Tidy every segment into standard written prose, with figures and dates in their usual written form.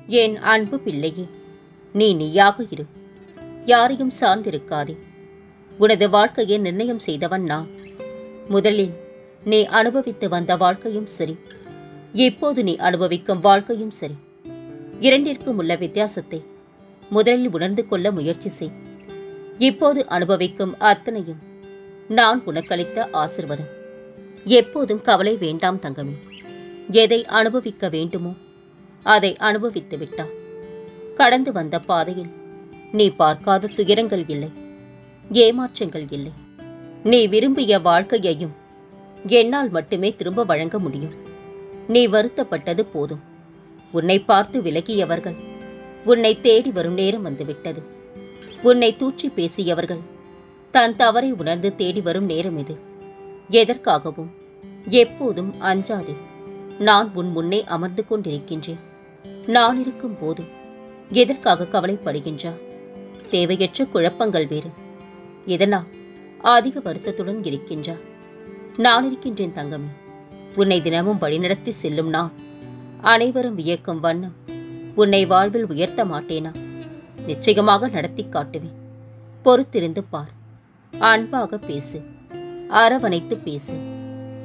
என் அன்பு பிள்ளையே, நீ நீயாக இரு. யாரையும் சார்ந்திருக்காதே. உனது வாழ்க்கையை நிர்ணயம் செய்தவன் நான். முதலில் நீ அனுபவித்து வந்த வாழ்க்கையும் சரி, இப்போது நீ அனுபவிக்கும் வாழ்க்கையும் சரி, இரண்டிற்கும் உள்ள வித்தியாசத்தை முதலில் உணர்ந்து கொள்ள முயற்சி செய். இப்போது அனுபவிக்கும் அத்தனையும் நான் உனக்களித்த ஆசிர்வாதம். எப்போதும் கவலை வேண்டாம் தங்கமே. எதை அனுபவிக்க வேண்டுமோ அதை அனுபவித்து விட்டாய். கடந்து வந்த பாதையில் நீ பார்க்காத துயரங்கள் இல்லை, ஏமாற்றங்கள் இல்லை. நீ விரும்பிய வாழ்க்கையையும் என்னால் மட்டுமே திரும்ப வழங்க முடியும். நீ வருத்தப்பட்டது போதும். உன்னை பார்த்து விலகியவர்கள் உன்னை தேடி வரும் நேரம் வந்துவிட்டது. உன்னை தூற்றி பேசியவர்கள் தன் தவறை உணர்ந்து தேடி வரும் நேரம் இது. எதற்காகவும் எப்போதும் அஞ்சாதே. நான் உன் முன்னே அமர்ந்து கொண்டிருக்கின்றேன். நான் இருக்கும் போது எதற்காக கவலைப்படுகின்றா? தேவையற்ற குழப்பங்கள் வேறு. இதனால் அதிக வருத்தத்துடன் இருக்கின்றா? நான் இருக்கின்றேன் தங்கமே. உன்னை தினமும் வழிநடத்தி செல்லும் நான் அனைவரும் வியக்கும் வண்ணம் உன்னை வாழ்வில் உயர்த்த மாட்டேனா? நிச்சயமாக நடத்தி காட்டுவேன். பொறுத்திருந்து பார். அன்பாக பேசு, அரவணைத்து பேசு.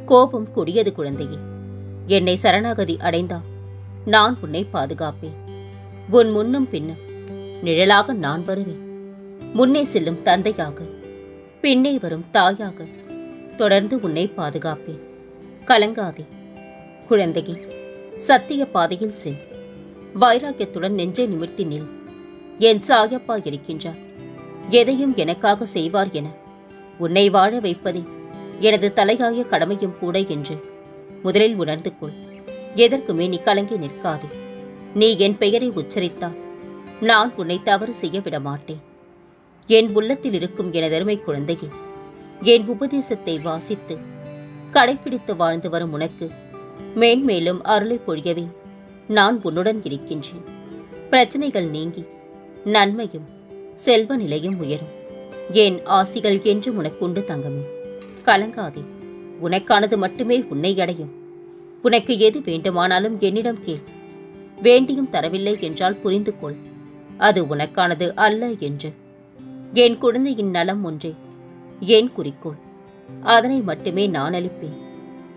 கோபம் கொடியது குழந்தையே. என்னை சரணாகதி அடைந்தா நான் உன்னை பாதுகாப்பேன். உன் முன்னும் பின்னும் நிழலாக நான் வருவேன். முன்னே செல்லும் தந்தையாக, பின்னே வரும் தாயாக தொடர்ந்து உன்னை பாதுகாப்பேன். கலங்காதே குழந்தையே. சத்திய பாதையில் செல். வைராக்கியத்துடன் நெஞ்சை நிமிர்த்தி நில். என் சாயப்பா இருக்கின்றார். எதையும் எனக்காக செய்வார் என உன்னை வாழ வைப்பதே எனது தலையாய கடமையும் கூட என்று முதலில் உணர்ந்து கொள். எதற்குமே நீ கலங்கி நிற்காதே. நீ என் பெயரை உச்சரித்தால் நான் உன்னை தவறு செய்ய விட மாட்டேன். என் உள்ளத்தில் இருக்கும் எனதருமை குழந்தையே, என் உபதேசத்தை வாசித்து கடைப்பிடித்து வாழ்ந்து வரும் உனக்கு மேன்மேலும் அருளை பொழியவே நான் உன்னுடன் இருக்கின்றேன். பிரச்சனைகள் நீங்கி நன்மையும் செல்வ நிலையும் உயரும். என் ஆசிகள் என்றும் உனக்குண்டு தங்கமே. கலங்காதே. உனக்கானது மட்டுமே உன்னை அடையும். உனக்கு எது வேண்டுமானாலும் என்னிடம் கேள். வேண்டியும் தரவில்லை என்றால் புரிந்து கொள், அது உனக்கானது அல்ல என்று. என் குழந்தையின் நலம் ஒன்றே என் குறிக்கோள். அதனை மட்டுமே நான் அளிப்பேன்.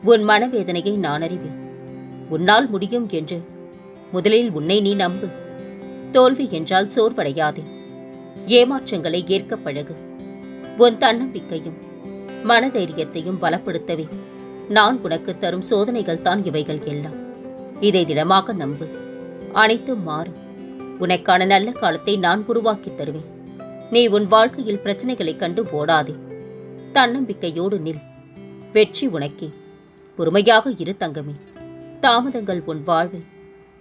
உன் மனவேதனையை நான் அறிவேன். உன்னால் முடியும் என்று முதலில் உன்னை நீ நம்பு. தோல்வி என்றால் சோர்வடையாதே. ஏமாற்றங்களை ஏற்க பழகு. உன் தன்னம்பிக்கையும் மனதைரியத்தையும் பலப்படுத்தவே நான் உனக்கு தரும் சோதனைகள் தான் இவைகள் எல்லாம். இதை திடமாக நம்பு. அனைத்தும் மாறும். உனக்கான நல்ல காலத்தை நான் உருவாக்கி தருவேன். நீ உன் வாழ்க்கையில் பிரச்சனைகளைக் கண்டு ஓடாதே. தன்னம்பிக்கையோடு நில். வெற்றி உனக்கே. பொறுமையாக இரு தங்கமே. தாமதங்கள் உன் வாழ்வில்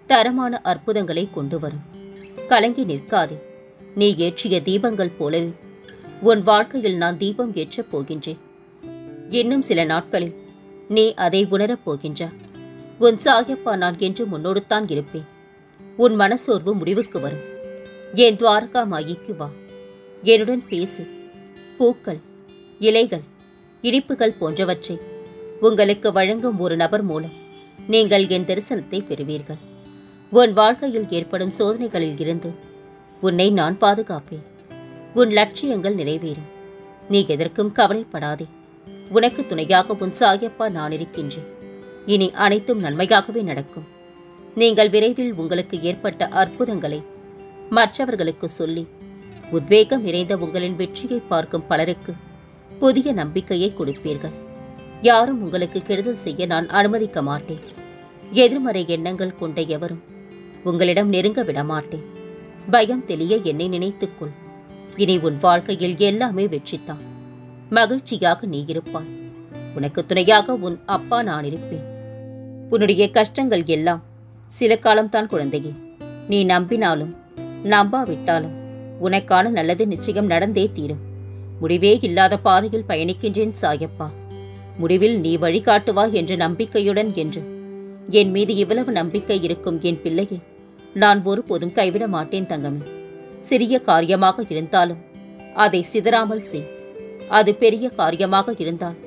தரமான அற்புதங்களை கொண்டு வரும். கலங்கி நிற்காதே. நீ ஏற்றிய தீபங்கள் போலவே உன் வாழ்க்கையில் நான் தீபம் ஏற்றப் போகின்றேன். இன்னும் சில நாட்களில் நீ அதை உணரப் போகின்றா. உன் சாயப்பா நான் என்று முன்னோடு தான் இருப்பேன். உன் மனசோர்வு முடிவுக்கு வரும். என் துவாரகா மாயிக்கு வா. என்னுடன் பேசு. பூக்கள், இலைகள், இனிப்புகள் போன்றவற்றை உங்களுக்கு வழங்கும் ஒரு நபர் மூலம் நீங்கள் என் தரிசனத்தை பெறுவீர்கள். உன் வாழ்க்கையில் ஏற்படும் சோதனைகளில் இருந்து உன்னை நான் பாதுகாப்பேன். உன் லட்சியங்கள் நிறைவேறும். நீ எதற்கும் கவலைப்படாதே. உனக்கு துணையாக உன் சாயப்பா நான் இருக்கின்றேன். இனி அனைத்தும் நன்மையாகவே நடக்கும். நீங்கள் விரைவில் உங்களுக்கு ஏற்பட்ட அற்புதங்களை மற்றவர்களுக்கு சொல்லி உத்வேகம் நிறைந்த உங்களின் வெற்றியை பார்க்கும் பலருக்கு புதிய நம்பிக்கையை கொடுப்பீர்கள். யாரும் உங்களுக்கு கெடுதல் செய்ய நான் அனுமதிக்க மாட்டேன். எதிர்மறை எண்ணங்கள் கொண்ட எவரும் உங்களிடம் நெருங்க விடமாட்டேன். பயம் தெளிய என்னை நினைத்துக்கொள். இனி உன் வாழ்க்கையில் எல்லாமே வெற்றித்தான். மகிழ்ச்சியாக நீ இருப்பாய். உனக்கு துணையாக உன் அப்பா நான் இருப்பேன். உன்னுடைய கஷ்டங்கள் எல்லாம் சில காலம்தான் குழந்தையே. நீ நம்பினாலும் நம்பாவிட்டாலும் உனக்கான நல்லது நிச்சயம் நடந்தே தீரும். முடிவே இல்லாத பாதையில் பயணிக்கின்றேன் சாயப்பா. முடிவில் நீ வழிகாட்டுவாய் என்ற நம்பிக்கையுடன் என்று என் மீது இவ்வளவு நம்பிக்கை இருக்கும் என் பிள்ளையை நான் ஒருபோதும் கைவிட மாட்டேன் தங்கமே. சிறிய காரியமாக இருந்தாலும் அதை சிதறாமல் செய். அது பெரிய காரியமாக இருந்தால்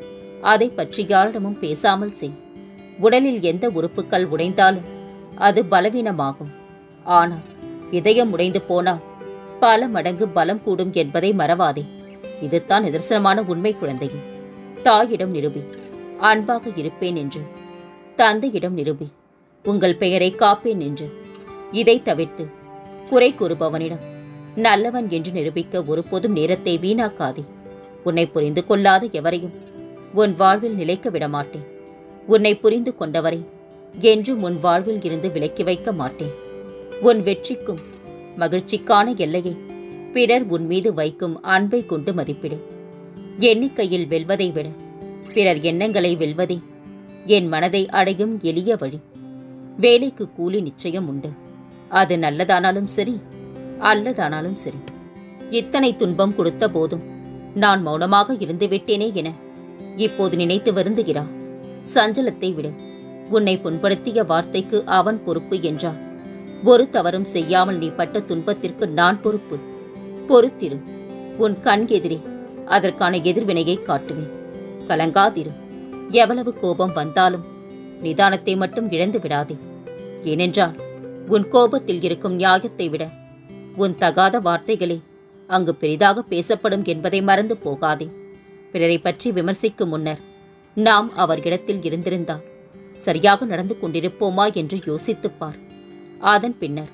அதை பற்றி யாரிடமும் பேசாமல் செய். உடலில் எந்த உறுப்புகள் உடைந்தாலும் அது பலவீனமாகும். ஆனால் இதயம் உடைந்து போனால் பல மடங்கு பலம் கூடும் என்பதை மறவாதே. இதுதான் நிதர்சனமான உண்மை குழந்தையே. தாயிடம் நிரூபி அன்பாக இருப்பேன் என்று, தந்தையிடம் நிரூபி உங்கள் பெயரை காப்பேன் என்று. இதை தவிர்த்து குறை கூறுபவனிடம் நல்லவன் என்று நிரூபிக்க ஒருபோதும் நேரத்தை வீணாக்காதே. உன்னை புரிந்து கொள்ளாத எவரையும் உன் வாழ்வில் நிலைக்க விடமாட்டேன். உன்னை புரிந்து கொண்டவரை என்றும் உன் வாழ்வில் இருந்து விலக்கி வைக்க மாட்டேன். உன் வெற்றிக்கும் மகிழ்ச்சிக்கான எல்லையை பிறர் உன் மீது வைக்கும் அன்பை கொண்டு மதிப்பிடு. எண்ணிக்கையில் வெல்வதை விட பிறர் எண்ணங்களை வெல்வதே என் மனதை அடையும் எளிய வழி. வேலைக்கு கூலி நிச்சயம் உண்டு. அது நல்லதானாலும் சரி, அல்லதானாலும் சரி. இத்தனை துன்பம் கொடுத்த போதும் நான் மௌனமாக இருந்து விட்டேனே என இப்போது நினைத்து வருந்துகிறா. சஞ்சலத்தை விடு. உன்னை புண்படுத்திய வார்த்தைக்கு அவன் பொறுப்பு என்றார். ஒரு தவறும் செய்யாமல் நீ பட்ட துன்பத்திற்கு நான் பொறுப்பு. பொறுத்திரு. உன் கண் எதிரே அதற்கான எதிர்வினையை காட்டுவேன். கலங்காதிரு. எவ்வளவு கோபம் வந்தாலும் நிதானத்தை மட்டும் இழந்து விடாதே. ஏனென்றால் உன் கோபத்தில் இருக்கும் நியாயத்தை விட உன் தகாத வார்த்தைகளே அங்கு பெரிதாக பேசப்படும் என்பதை மறந்து போகாதே. பிறரை பற்றி விமர்சிக்கும் முன்னர் நாம் அவர் இடத்தில் இருந்திருந்தால் சரியாக நடந்து கொண்டிருப்போமா என்று யோசித்துப்பார். அதன் பின்னர்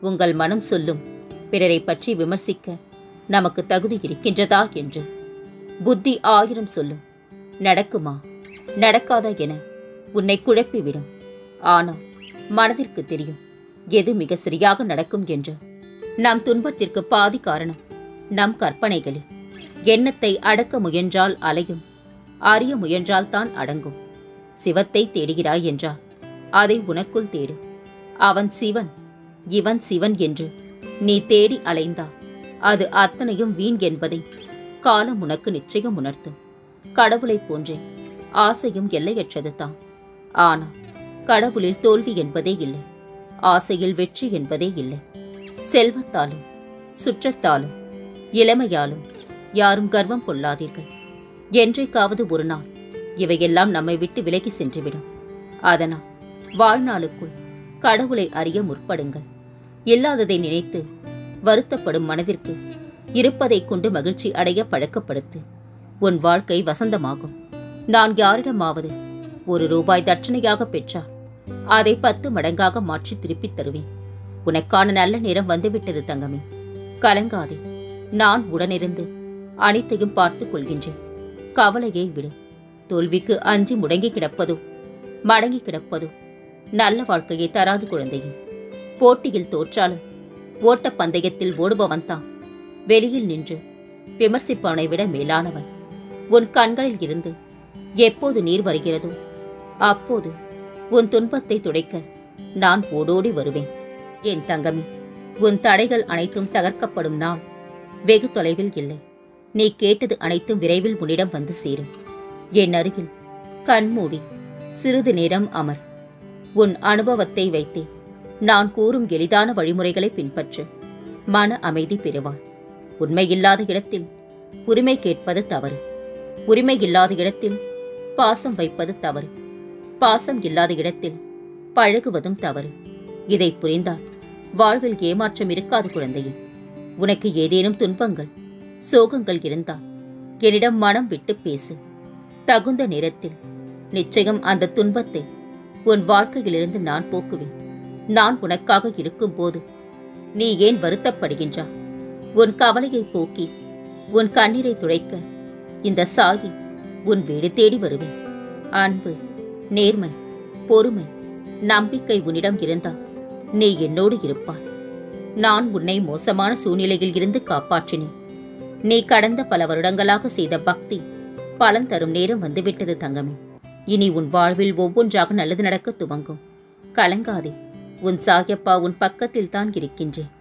உங்கள் மனம் சொல்லும் பிறரை பற்றி விமர்சிக்க நமக்கு தகுதி இருக்கின்றதா என்று. புத்தி 1000 சொல்லும். நடக்குமா நடக்காதா என உன்னை குழப்பிவிடும். ஆனால் மனதிற்கு தெரியும் எது மிக சரியாக நடக்கும் என்று. நம் துன்பத்திற்கு பாதி காரணம் நம் கற்பனைகளே. எண்ணத்தை அடக்க முயன்றால் அலையும், அறிய முயன்றால் தான் அடங்கும். சிவத்தை தேடுகிறாய் என்றால் அதை உனக்குள் தேடு. அவன் சிவன், இவன் சிவன் என்று நீ தேடி அலைந்தா அது அத்தனையும் வீண் என்பதை காலம் உனக்கு நிச்சயம் உணர்த்தும். கடவுளைப் போன்றே ஆசையும் எல்லையற்றது தான். ஆனால் கடவுளில் தோல்வி என்பதே இல்லை. ஆசையில் வெற்றி என்பதே இல்லை. செல்வத்தாலும் சுற்றத்தாலும் இளமையாலும் யாரும் கர்வம் கொள்ளாதீர்கள். என்றைக்காவது ஒரு நாள் இவையெல்லாம் நம்மை விட்டு விலகி சென்றுவிடும். அதனால் வாழ்நாளுக்குள் கடவுளை அறிய முற்படுங்கள். இல்லாததை நினைத்து வருத்தப்படும் மனதிற்கு இருப்பதை கொண்டு மகிழ்ச்சி அடைய பழக்கப்படுத்து. உன் வாழ்க்கை வசந்தமாகும். நான் யாரிடமாவது ₹1 தட்சணையாக பெற்றால் அதை 10 மடங்காக மாற்றி திருப்பித் தருவேன். உனக்கான நல்ல நேரம் வந்துவிட்டது தங்கமே. கலங்காதே. நான் உடனிருந்து அனைத்தையும் பார்த்துக் கொள்கின்றேன். கவலையை விடு. தோல்விக்கு அஞ்சி முடங்கி கிடப்பதோ மடங்கி கிடப்பதோ நல்ல வாழ்க்கையை தராது குழந்தையே. போட்டியில் தோற்றாலும் ஓட்டப் பந்தயத்தில் ஓடுபவன் தான் வெளியில் நின்று விமர்சிப்பவனை விட மேலானவன். உன் கண்களில் இருந்து எப்போது நீர் வருகிறதோ அப்போது உன் துன்பத்தை துடைக்க நான் ஓடோடி வருவேன். என் தங்கமே, உன் தடைகள் அனைத்தும் தகர்க்கப்படும் நாள் வெகு தொலைவில் இல்லை. நீ கேட்டது அனைத்தும் விரைவில் உன்னிடம் வந்து சேரும். என் அருகில் கண்மூடி சிறிது நேரம் அமர். உன் அனுபவத்தை வைத்தே நான் கூறும் எளிதான வழிமுறைகளை பின்பற்று. மன அமைதி பெறுவாய். உண்மையில்லாத இடத்தில் உரிமை கேட்பது தவறு. உரிமை இல்லாத இடத்தில் பாசம் வைப்பது தவறு. பாசம் இல்லாத இடத்தில் பழகுவதும் தவறு. இதை புரிந்தால் வாழ்வில் ஏமாற்றம் இருக்காது குழந்தையே. உனக்கு ஏதேனும் துன்பங்கள் சோகங்கள் இருந்தால் என்னிடம் மனம் விட்டு பேசு. தகுந்த நேரத்தில் நிச்சயம் அந்த துன்பத்தை உன் வாழ்க்கையிலிருந்து நான் போக்குவேன். நான் உனக்காக இருக்கும்போது நீ ஏன் வருத்தப்படுகின்றா? உன் கவலையை போக்கி உன் கண்ணீரை துடைக்க இந்த சாயி உன் வீடு தேடி வருவேன். அன்பு, நேர்மை, பொறுமை, நம்பிக்கை உன்னிடம் இருந்தால் நீ என்னோடு இருப்பாய். நான் உன்னை மோசமான சூழ்நிலையில் இருந்து காப்பாற்றினேன். நீ கடந்த பல வருடங்களாக செய்த பக்தி பலன் தரும் நேரம் வந்துவிட்டது தங்கமே. இனி உன் வாழ்வில் ஒவ்வொன்றாக நல்லது நடக்க துவங்கும். கலங்காதே. உன் சாயப்பா உன் பக்கத்தில் தான் இருக்கின்றேன்.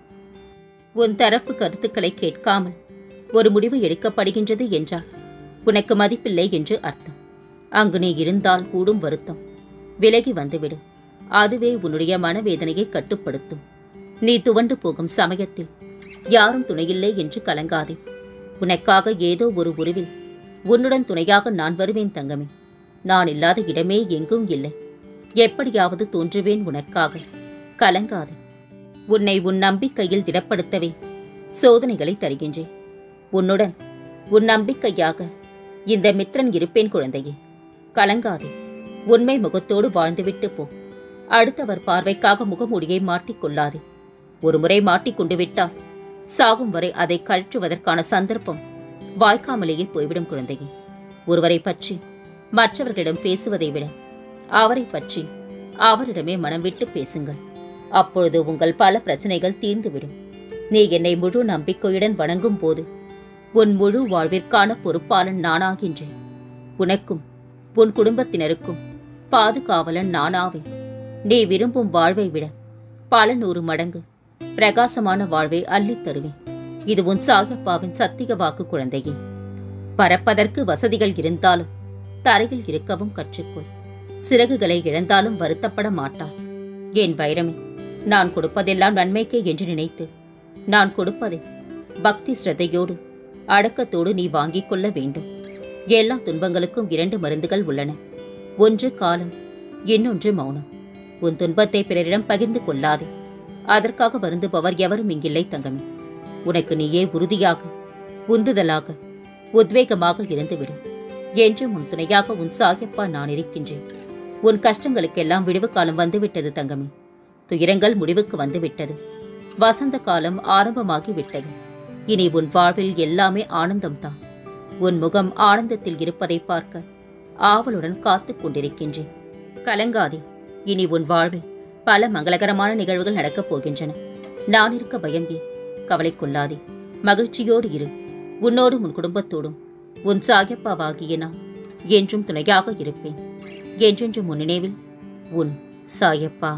உன் தரப்பு கருத்துக்களை கேட்காமல் ஒரு முடிவு எடுக்கப்படுகின்றது என்றால் உனக்கு மதிப்பில்லை என்று அர்த்தம். அங்கு நீ இருந்தால் கூடும் வருத்தம் விலகி வந்துவிடு. அதுவே உன்னுடைய மனவேதனையை கட்டுப்படுத்தும். நீ துவண்டு போகும் சமயத்தில் யாரும் துணையில்லை என்று கலங்காதே. உனக்காக ஏதோ ஒரு உருவில் உன்னுடன் துணையாக நான் வருவேன் தங்கமே. நான் இல்லாத இடமே எங்கும் இல்லை. எப்படியாவது தோன்றுவேன் உனக்காக. கலங்காதே. உன்னை உன் நம்பிக்கையில் திடப்படுத்தவே சோதனைகளை தருகின்றேன். உன்னுடன் உன் நம்பிக்கையாக இந்த மித்திரன் இருப்பேன் குழந்தையே. கலங்காதே. உண்மை முகத்தோடு வாழ்ந்துவிட்டு போ. அடுத்தவர் பார்வைக்காக முகமூடியை மாட்டிக்கொள்ளாதே. ஒருமுறை மாட்டிக்கொண்டு விட்டால் சாகும் வரை அதை கழற்றுவதற்கான சந்தர்ப்பம் வாய்க்காமலேயே போய்விடும் குழந்தையே. ஒருவரை பற்றி மற்றவர்களிடம் பேசுவதை விட அவரை பற்றி அவரிடமே மனம் விட்டு பேசுங்கள். அப்பொழுது உங்கள் பல பிரச்சனைகள் தீர்ந்துவிடும். நீ என்னை முழு நம்பிக்கையுடன் வணங்கும் போது உன் முழு வாழ்விற்கான பொறுப்பாளன் நானாகின்றேன். உனக்கும் உன் குடும்பத்தினருக்கும் பாதுகாவலன் நானாவேன். நீ விரும்பும் வாழ்வை விட பல 100 மடங்கு பிரகாசமான வாழ்வை அள்ளித் தருவேன். இது உன் சாயப்பாவின் சத்திய வாக்கு குழந்தையே. பறப்பதற்கு வசதிகள் இருந்தாலும் தரையில் இருக்கவும் கற்றுக்கொள். சிறகுகளை இழந்தாலும் வருத்தப்பட மாட்டாய். என் வைரமே, நான் கொடுப்பதெல்லாம் நன்மைக்கே என்று நினைத்து நான் கொடுப்பதை பக்தி ஸ்ரத்தையோடு அடக்கத்தோடு நீ வாங்கிக் கொள்ள வேண்டும். எல்லா துன்பங்களுக்கும் 2 மருந்துகள் உள்ளன. ஒன்று காலம், இன்னொன்று மௌனம். உன் துன்பத்தை பிறரிடம் பகிர்ந்து கொள்ளாதே. அதற்காக வருந்துபவர் எவரும் இங்கில்லை தங்கமே. உனக்கு நீயே உறுதியாக, உந்துதலாக, உத்வேகமாக இருந்துவிடும். என்றும் உன் துணையாக உன் சாயப்பா நான் இருக்கின்றேன். உன் கஷ்டங்களுக்கெல்லாம் விடுவு காலம் வந்துவிட்டது தங்கமே. துயரங்கள் முடிவுக்கு வந்துவிட்டது. வசந்த காலம் ஆரம்பமாகிவிட்டது. இனி உன் வாழ்வில் எல்லாமே ஆனந்தம்தான். உன் முகம் ஆனந்தத்தில் இருப்பதை பார்க்க ஆவலுடன் காத்துக் கொண்டிருக்கின்றேன். கலங்காதே. இனி உன் வாழ்வில் பல மங்களகரமான நிகழ்வுகள் நடக்கப் போகின்றன. நான் இருக்க பயம் ஏன்? கவலை கொள்ளாதே. மகிழ்ச்சியோடு இரு. உன்னோடும் உன் குடும்பத்தோடும் உன் சாயப்பாவாகிய நான் என்றும் துணையாக இருப்பேன். என்றென்றும் உன் நினைவில் உன் சாயப்பா.